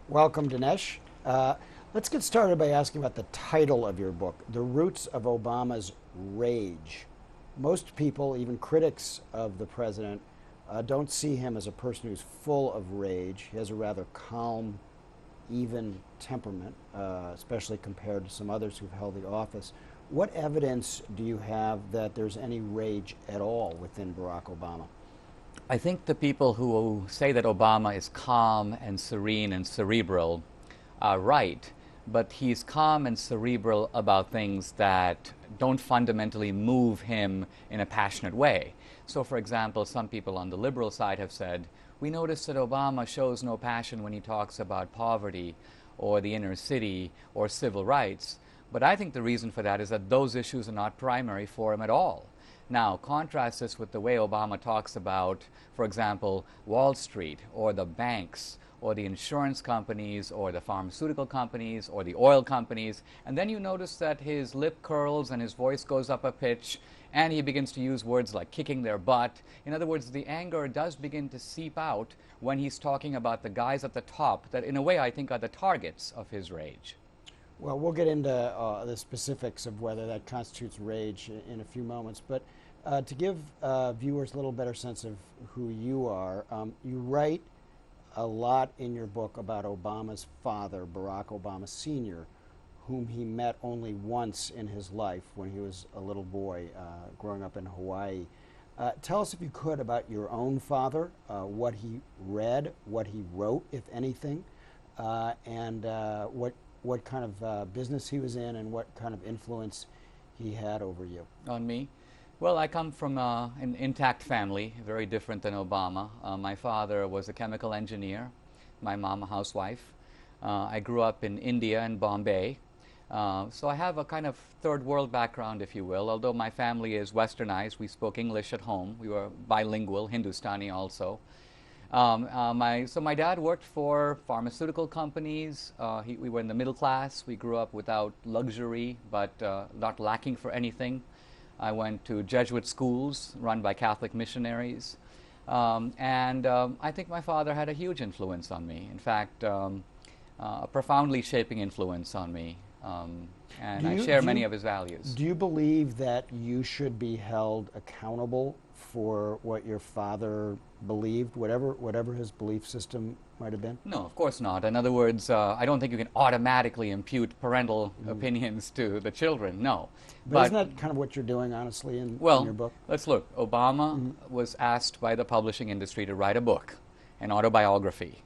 Welcome, Dinesh. Let's get started by asking about the title of your book, The Roots of Obama's Rage. Most people, even critics of the president, don't see him as a person who's full of rage. He has a rather calm, even temperament, especially compared to some others who've held the office. What evidence do you have that there's any rage at all within Barack Obama? I think the people who say that Obama is calm and serene and cerebral are right, but he's calm and cerebral about things that don't fundamentally move him in a passionate way. So, for example, some people on the liberal side have said, we notice that Obama shows no passion when he talks about poverty or the inner city or civil rights. But I think the reason for that is that those issues are not primary for him at all. Now, contrast this with the way Obama talks about, for example, Wall Street or the banks or the insurance companies or the pharmaceutical companies or the oil companies, and then you notice that his lip curls and his voice goes up a pitch and he begins to use words like kicking their butt. In other words, the anger does begin to seep out when he's talking about the guys at the top that, in a way, I think are the targets of his rage. Well, we'll get into the specifics of whether that constitutes rage in a few moments, but to give viewers a little better sense of who you are, you write a lot in your book about Obama's father, Barack Obama Sr., whom he met only once in his life when he was a little boy growing up in Hawaii. Tell us, if you could, about your own father, what he read, what he wrote, if anything, and what kind of business he was in and what kind of influence he had over you. On me? Well, I come from an intact family, very different than Obama. My father was a chemical engineer, my mom a housewife. I grew up in India and Bombay. So I have a kind of third world background, if you will. Although my family is westernized, we spoke English at home. We were bilingual, Hindustani also. So my dad worked for pharmaceutical companies. We were in the middle class. We grew up without luxury, but not lacking for anything. I went to Jesuit schools run by Catholic missionaries. I think my father had a huge influence on me. In fact, a profoundly shaping influence on me. I share many of his values. Do you believe that you should be held accountable for what your father believed, whatever his belief system might have been? No, of course not. In other words, I don't think you can automatically impute parental opinions to the children, no. But isn't that kind of what you're doing, honestly, in your book? Let's look. Obama was asked by the publishing industry to write a book, an autobiography.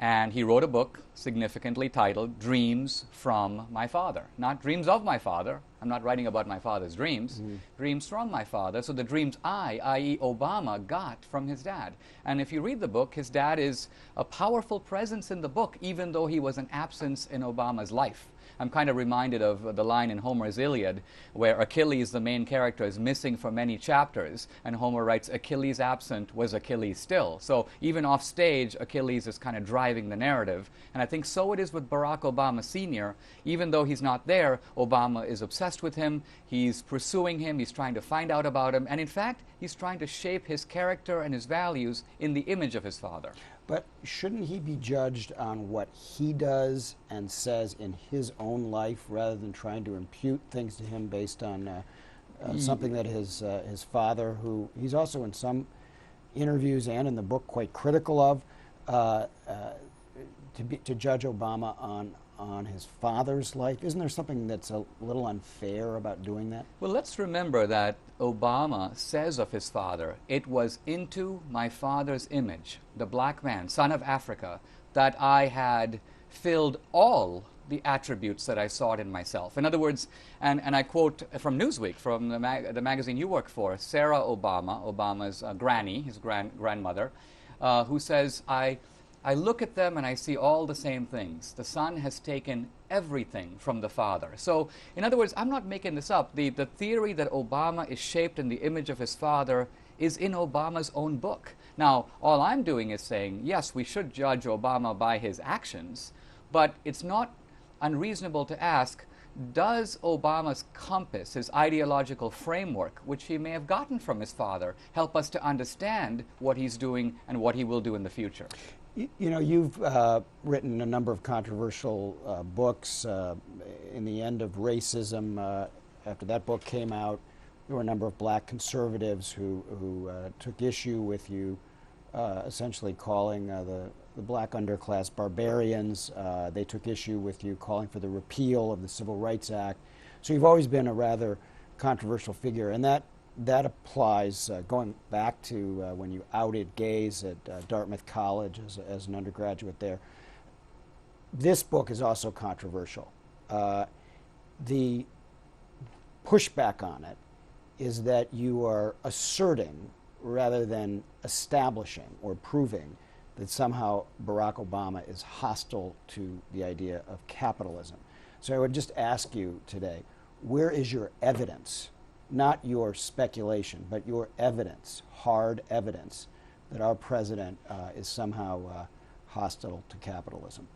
And he wrote a book significantly titled Dreams from My Father. Not Dreams of My Father. I'm not writing about my father's dreams. Dreams from my father. So the dreams i.e. Obama, got from his dad. And if you read the book, his dad is a powerful presence in the book, even though he was an absence in Obama's life. I'm kind of reminded of the line in Homer's Iliad where Achilles, the main character, is missing for many chapters, and Homer writes, Achilles absent was Achilles still. So even off stage, Achilles is kind of driving the narrative. And I think so it is with Barack Obama Sr. Even though he's not there, Obama is obsessed with him, he's pursuing him, he's trying to find out about him, and in fact, he's trying to shape his character and his values in the image of his father. But shouldn't he be judged on what he does and says in his own life rather than trying to impute things to him based on something that his father, who he's also in some interviews and in the book quite critical of, to judge Obama on his father's life? Isn't there something that's a little unfair about doing that? Well, let's remember that Obama says of his father, it was into my father's image, the black man, son of Africa, that I had filled all the attributes that I sought in myself. In other words, and I quote from Newsweek, from the magazine you work for, Sarah Obama, Obama's granny, his grandmother, who says, I look at them and I see all the same things. The son has taken everything from the father. So, in other words, I'm not making this up. The theory that Obama is shaped in the image of his father is in Obama's own book. Now, all I'm doing is saying, yes, we should judge Obama by his actions, but it's not unreasonable to ask, does Obama's compass, his ideological framework, which he may have gotten from his father, help us to understand what he's doing and what he will do in the future? You know, you've written a number of controversial books. In the end of racism, after that book came out, there were a number of black conservatives who took issue with you essentially calling the black underclass barbarians. They took issue with you calling for the repeal of the Civil Rights Act. So you've always been a rather controversial figure, and that applies going back to when you outed gays at Dartmouth College as an undergraduate there. This book is also controversial. The pushback on it is that you are asserting rather than establishing or proving that somehow Barack Obama is hostile to the idea of capitalism. So I would just ask you today, where is your evidence, not your speculation, but your evidence, hard evidence, that our president is somehow hostile to capitalism?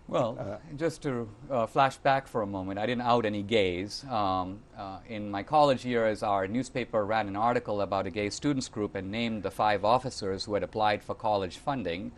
Well, just to flash back for a moment, I didn't out any gays. In my college years, our newspaper ran an article about a gay students group and named the 5 officers who had applied for college funding.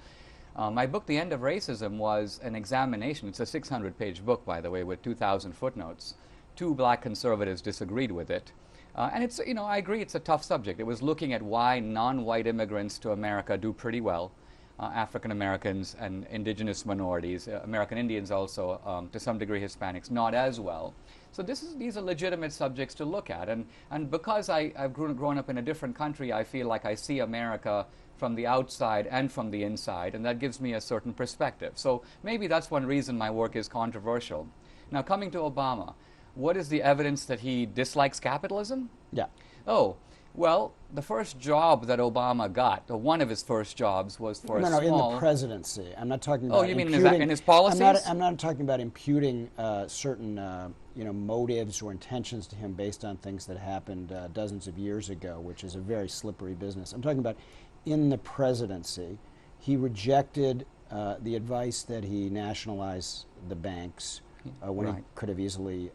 My book, The End of Racism, was an examination. It's a 600-page book, by the way, with 2,000 footnotes. 2 black conservatives disagreed with it. And it's, you know, I agree it's a tough subject. It was looking at why non-white immigrants to America do pretty well. African Americans and indigenous minorities, American Indians also, to some degree Hispanics, not as well. So these are legitimate subjects to look at. And because I've grown up in a different country, I feel like I see America from the outside and from the inside, and that gives me a certain perspective. So maybe that's one reason my work is controversial. Now, coming to Obama, what is the evidence that he dislikes capitalism? Yeah. Oh, well, the first job that Obama got, or one of his first jobs, was for a small... No, in the presidency. I'm not talking about you mean imputing, in his policies? I'm not talking about imputing certain motives or intentions to him based on things that happened dozens of years ago, which is a very slippery business. I'm talking about in the presidency. He rejected the advice that he nationalize the banks when he could have easily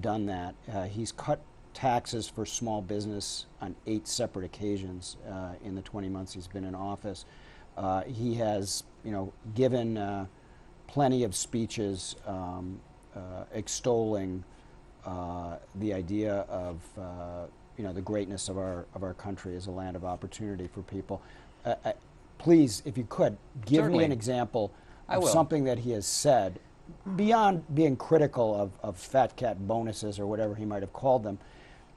done that. He's cut taxes for small business on 8 separate occasions in the 20 months he's been in office. He has, given plenty of speeches extolling the idea of, the greatness of our country as a land of opportunity for people. Please, if you could, give me an example of something that he has said, beyond being critical of fat cat bonuses or whatever he might have called them,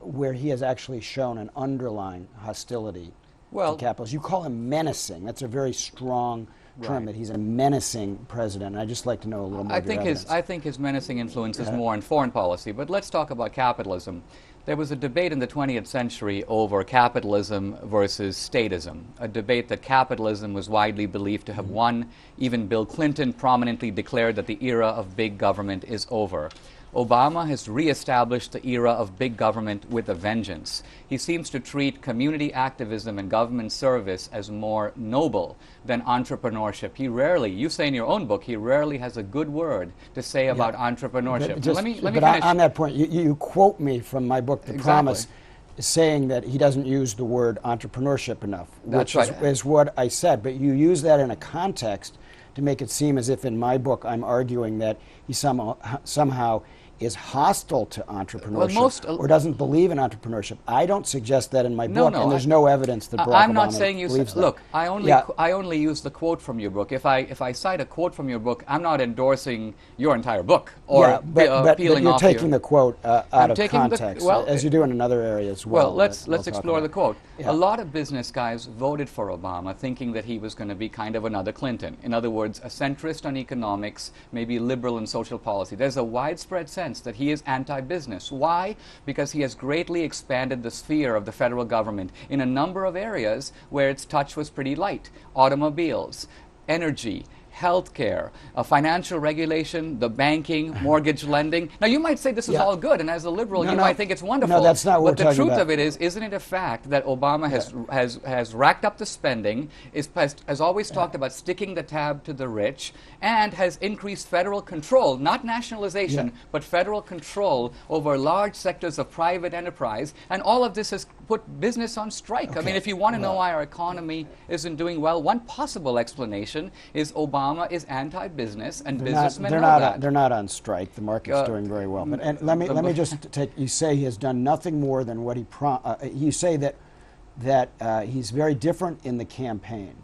where he has actually shown an underlying hostility to capitalism. You call him menacing. That's a very strong term, that he's a menacing president. And I'd just like to know a little more of your evidence. I think his menacing influence is more in foreign policy. But let's talk about capitalism. There was a debate in the 20th century over capitalism versus statism, a debate that capitalism was widely believed to have won. Even Bill Clinton prominently declared that the era of big government is over. Obama has reestablished the era of big government with a vengeance. He seems to treat community activism and government service as more noble than entrepreneurship. He rarely, you say in your own book, he rarely has a good word to say about entrepreneurship. Let me finish. On that point, you quote me from my book, The Promise, saying that he doesn't use the word entrepreneurship enough, which is what I said. But you use that in a context to make it seem as if in my book I'm arguing that he somehow is hostile to entrepreneurship or doesn't believe in entrepreneurship. I don't suggest that in my book, and there's no evidence that Barack Obama I'm not saying you believes that. Look, I only use the quote from your book. If I cite a quote from your book, I'm not endorsing your entire book or but peeling you're off taking the quote out of context, as you do in another area as well. Well, let's explore the quote. A lot of business guys voted for Obama thinking that he was going to be kind of another Clinton. In other words, a centrist on economics, maybe liberal in social policy. There's a widespread sense that he is anti-business. Why? Because he has greatly expanded the sphere of the federal government in a number of areas where its touch was pretty light. Automobiles, energy, healthcare, financial regulation, the banking, mortgage lending. Now, you might say this is all good, and as a liberal, you might think it's wonderful. No, that's not what we're talking about. But the truth of it is, isn't it a fact that Obama has racked up the spending, has always talked about sticking the tab to the rich, and has increased federal control, not nationalization, but federal control over large sectors of private enterprise, and all of this has put business on strike. Okay. I mean, if you want to know why our economy isn't doing well, one possible explanation is Obama is anti-business, and businessmen know that. They're not on strike. The market's doing very well. But and let me just take. You say he has done nothing more than what he you say that he's very different in the campaign.